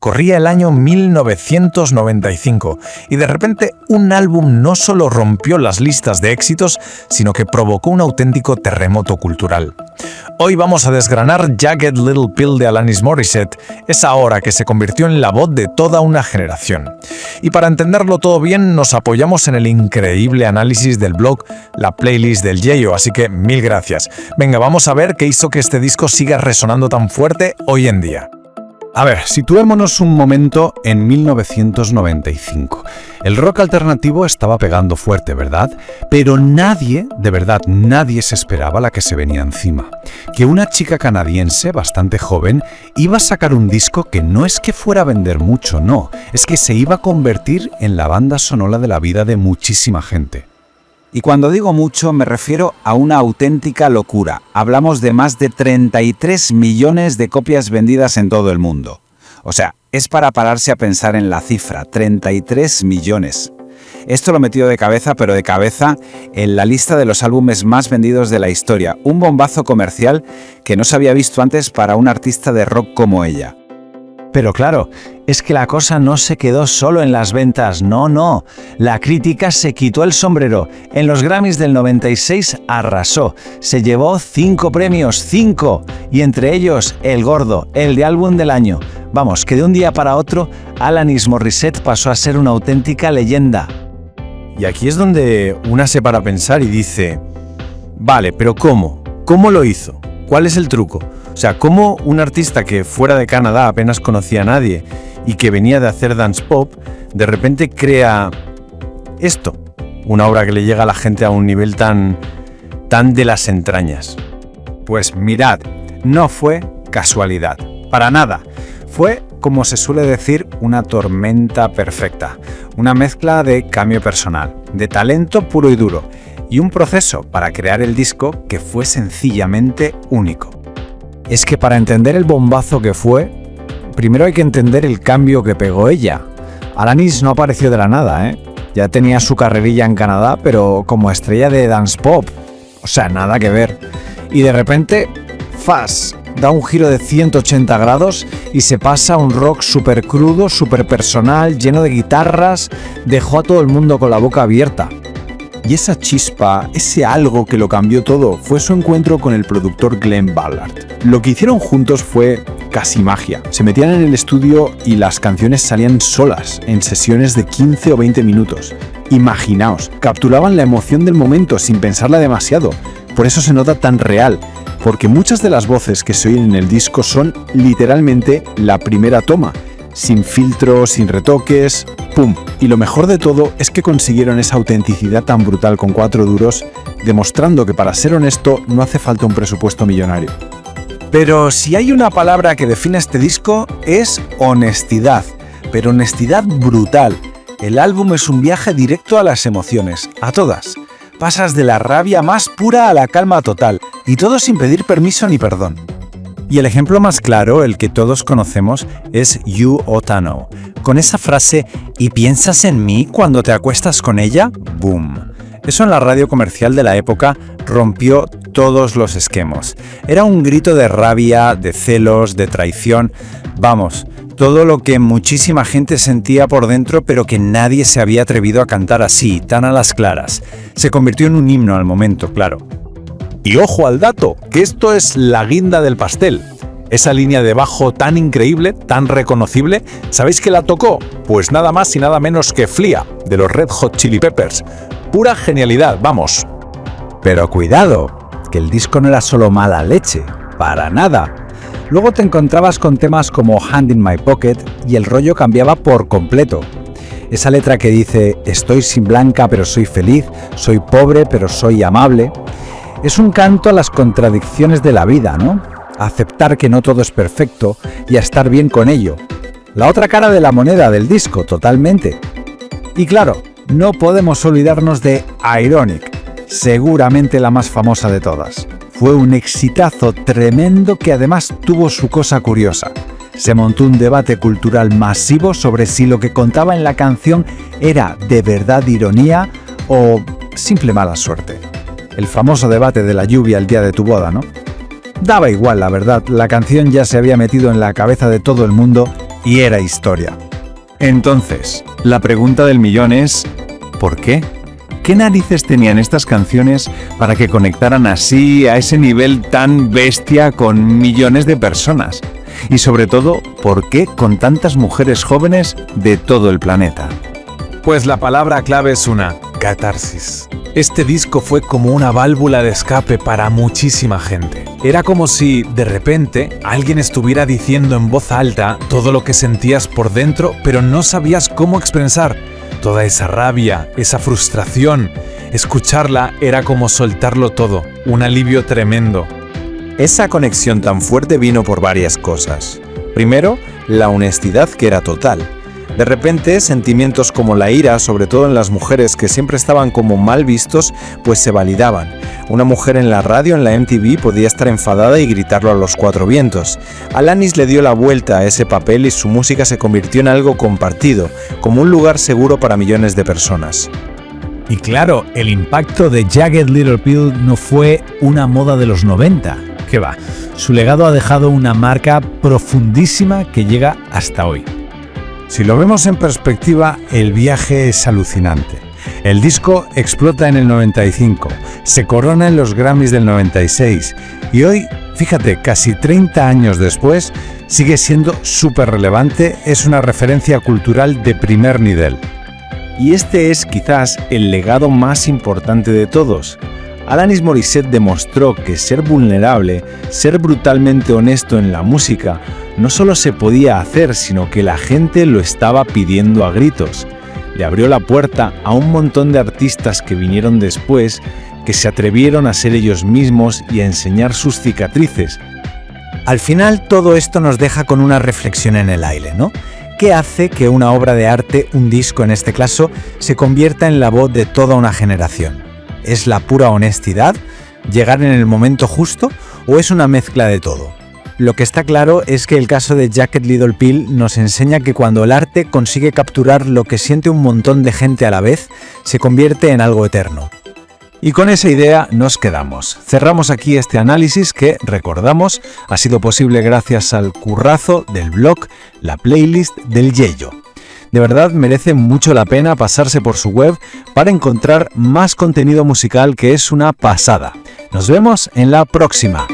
Corría el año 1995 y de repente un álbum no solo rompió las listas de éxitos, sino que provocó un auténtico terremoto cultural. Hoy vamos a desgranar Jagged Little Pill de Alanis Morissette, esa hora que se convirtió en la voz de toda una generación. Y para entenderlo todo bien, nos apoyamos en el increíble análisis del blog La Playlist del Yayo, así que mil gracias. Venga, vamos a ver qué hizo que este disco siga resonando tan fuerte hoy en día. A ver, situémonos un momento en 1995. El rock alternativo estaba pegando fuerte, ¿verdad? Pero nadie, de verdad, nadie se esperaba la que se venía encima. Que una chica canadiense bastante joven iba a sacar un disco que no es que fuera a vender mucho, no. Es que se iba a convertir en la banda sonora de la vida de muchísima gente. Y cuando digo mucho me refiero a una auténtica locura. Hablamos de más de 33 millones de copias vendidas en todo el mundo. O sea, es para pararse a pensar en la cifra, 33 millones. Esto lo metió de cabeza, pero de cabeza, en la lista de los álbumes más vendidos de la historia. Un bombazo comercial que no se había visto antes para un artista de rock como ella. Pero claro, es que la cosa no se quedó solo en las ventas, no. La crítica se quitó el sombrero. En los Grammys del 96 arrasó. Se llevó 5 premios, 5. Y entre ellos, el gordo, el de álbum del año. Vamos, que de un día para otro, Alanis Morissette pasó a ser una auténtica leyenda. Y aquí es donde una se para a pensar y dice, vale, pero ¿cómo? ¿Cómo lo hizo? ¿Cuál es el truco? O sea, ¿cómo un artista que fuera de Canadá apenas conocía a nadie y que venía de hacer dance pop, de repente crea esto? Una obra que le llega a la gente a un nivel tan de las entrañas. Pues mirad, no fue casualidad, para nada. Fue, como se suele decir, una tormenta perfecta. Una mezcla de cambio personal, de talento puro y duro, y un proceso para crear el disco que fue sencillamente único. Es que para entender el bombazo que fue, primero hay que entender el cambio que pegó ella. Alanis no apareció de la nada, ¿eh? Ya tenía su carrerilla en Canadá, pero como estrella de dance pop. O sea, nada que ver. Y de repente, ¡fas! Da un giro de 180 grados y se pasa a un rock súper crudo, súper personal, lleno de guitarras. Dejó a todo el mundo con la boca abierta. Y esa chispa, ese algo que lo cambió todo, fue su encuentro con el productor Glen Ballard. Lo que hicieron juntos fue casi magia. Se metían en el estudio y las canciones salían solas, en sesiones de 15 o 20 minutos. Imaginaos, capturaban la emoción del momento sin pensarla demasiado. Por eso se nota tan real, porque muchas de las voces que se oyen en el disco son literalmente la primera toma. Sin filtro, sin retoques, ¡pum! Y lo mejor de todo es que consiguieron esa autenticidad tan brutal con 4 duros, demostrando que para ser honesto no hace falta un presupuesto millonario. Pero si hay una palabra que define este disco es honestidad, pero honestidad brutal. El álbum es un viaje directo a las emociones, a todas. Pasas de la rabia más pura a la calma total, y todo sin pedir permiso ni perdón. Y el ejemplo más claro, el que todos conocemos, es Yu Otano. Con esa frase, ¿y piensas en mí cuando te acuestas con ella? ¡Boom! Eso en la radio comercial de la época rompió todos los esquemas. Era un grito de rabia, de celos, de traición. Vamos, todo lo que muchísima gente sentía por dentro, pero que nadie se había atrevido a cantar así, tan a las claras. Se convirtió en un himno al momento, claro. Y ojo al dato, que esto es la guinda del pastel. Esa línea de bajo tan increíble, tan reconocible, ¿sabéis qué la tocó? Pues nada más y nada menos que Flea, de los Red Hot Chili Peppers. Pura genialidad, vamos. Pero cuidado, que el disco no era solo mala leche, para nada. Luego te encontrabas con temas como Hand in My Pocket y el rollo cambiaba por completo. Esa letra que dice, estoy sin blanca pero soy feliz, soy pobre pero soy amable. Es un canto a las contradicciones de la vida, ¿no? A aceptar que no todo es perfecto y a estar bien con ello. La otra cara de la moneda del disco, totalmente. Y claro, no podemos olvidarnos de Ironic, seguramente la más famosa de todas. Fue un exitazo tremendo que además tuvo su cosa curiosa. Se montó un debate cultural masivo sobre si lo que contaba en la canción era de verdad ironía o simple mala suerte. El famoso debate de la lluvia el día de tu boda, ¿no? Daba igual, la verdad, la canción ya se había metido en la cabeza de todo el mundo y era historia. Entonces, la pregunta del millón es, ¿por qué? ¿Qué narices tenían estas canciones para que conectaran así a ese nivel tan bestia con millones de personas? Y sobre todo, ¿por qué con tantas mujeres jóvenes de todo el planeta? Pues la palabra clave es una catarsis. Este disco fue como una válvula de escape para muchísima gente. Era como si, de repente, alguien estuviera diciendo en voz alta todo lo que sentías por dentro, pero no sabías cómo expresar. Toda esa rabia, esa frustración, escucharla era como soltarlo todo, un alivio tremendo. Esa conexión tan fuerte vino por varias cosas. Primero, la honestidad que era total. De repente, sentimientos como la ira, sobre todo en las mujeres que siempre estaban como mal vistos, pues se validaban. Una mujer en la radio, en la MTV, podía estar enfadada y gritarlo a los cuatro vientos. Alanis le dio la vuelta a ese papel y su música se convirtió en algo compartido, como un lugar seguro para millones de personas. Y claro, el impacto de Jagged Little Pill no fue una moda de los 90. ¿Qué va? Su legado ha dejado una marca profundísima que llega hasta hoy. Si lo vemos en perspectiva, el viaje es alucinante. El disco explota en el 95, se corona en los Grammys del 96 y hoy, fíjate, casi 30 años después, sigue siendo súper relevante, es una referencia cultural de primer nivel. Y este es quizás el legado más importante de todos. Alanis Morissette demostró que ser vulnerable, ser brutalmente honesto en la música, no solo se podía hacer, sino que la gente lo estaba pidiendo a gritos. Le abrió la puerta a un montón de artistas que vinieron después, que se atrevieron a ser ellos mismos y a enseñar sus cicatrices. Al final, todo esto nos deja con una reflexión en el aire, ¿no? ¿Qué hace que una obra de arte, un disco en este caso, se convierta en la voz de toda una generación? ¿Es la pura honestidad? ¿Llegar en el momento justo? ¿O es una mezcla de todo? Lo que está claro es que el caso de Jagged Little Pill nos enseña que cuando el arte consigue capturar lo que siente un montón de gente a la vez, se convierte en algo eterno. Y con esa idea nos quedamos. Cerramos aquí este análisis que, recordamos, ha sido posible gracias al currazo del blog La Playlist del Yeyo. De verdad merece mucho la pena pasarse por su web para encontrar más contenido musical que es una pasada. Nos vemos en la próxima.